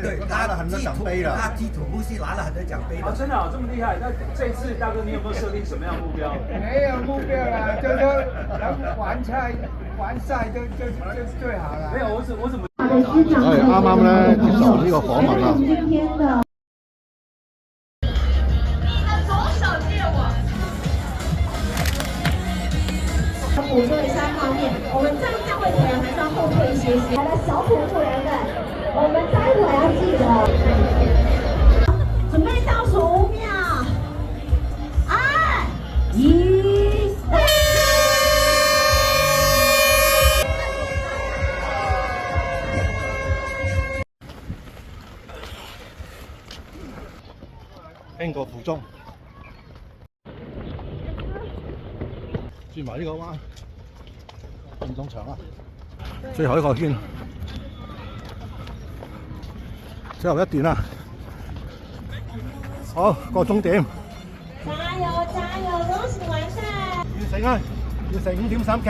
对，拿了很多奖杯了。他踢土木系拿了很多奖杯的。真的这么厉害？那这次大哥你有没有设定什么样的目標？沒有目標啦，就能完賽就最好啦。沒有，我怎麼？係啱啱咧接受呢個訪問啊。捕捉一下画面，我们站位可能还是要后退一些些。好的，小捕捉人们，我们待会要记得，准备倒数5秒，2、1。經過附中，轉埋呢個彎，運動場啊！最後一個圈，最後一段啦。好，個終點。加油加油，恭喜完賽！完成啊！完成5.3K。